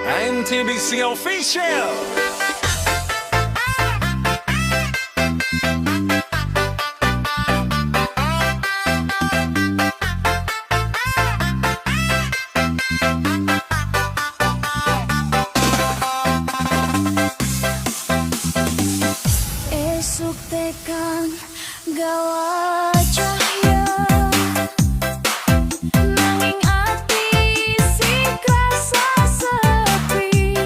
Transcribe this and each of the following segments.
NTBC Official. Esuk tekan gawa cahya nanging ati si krasa sepi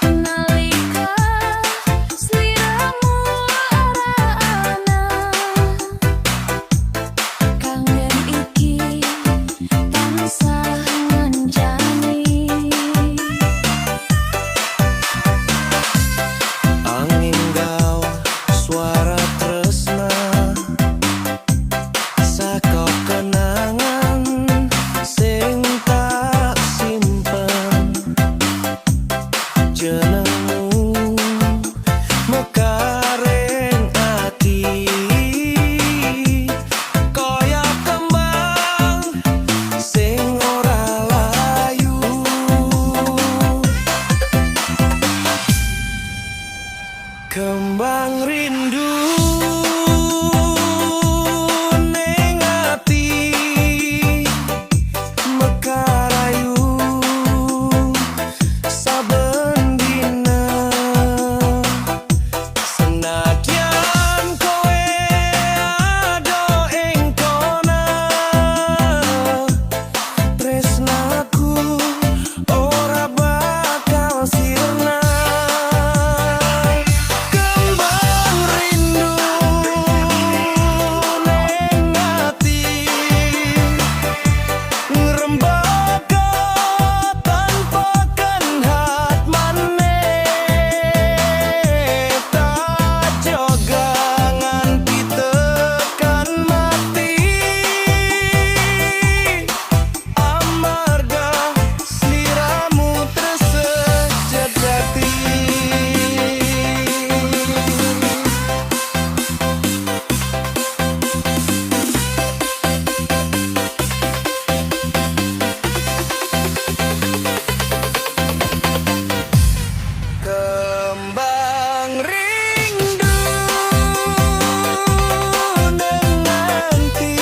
nalika sliramu ora ana kangen iki tansah nganjani. Angin gawa suara tresna saka kenangan sing tak simpen jenengmu mekaring ati kaya kembang sing ora layu. Kembang rindu ning ati mekarayu saben dina senadyan kowe ado ing kona tresnaku ora bakal sirna. Kembang rindu ning ati ngrembaka tanpa kenhat maneh tak jaga nganti tekan mati amarga sliramu tersejati. Kembang rindu ning ati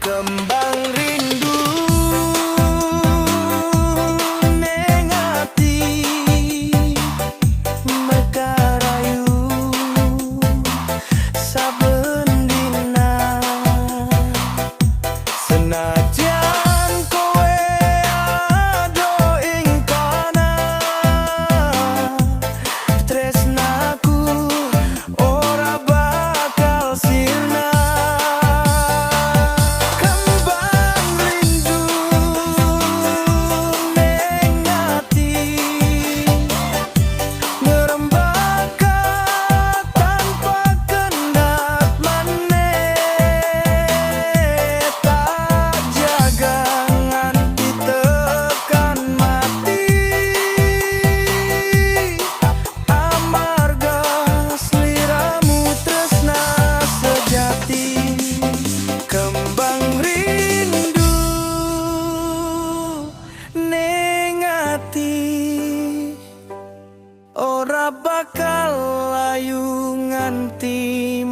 kembang rindu ning ati mekarayu saben dina senajan kowe ado ing kana tresnaku ora bakal sirna. Kembang rindu ning ati ngrembaka tanpa kendat maneh tak jaga nganti tekan mati amarga sliramu tresna sejati. Kembang rindu ning ati ora bakal layu nganti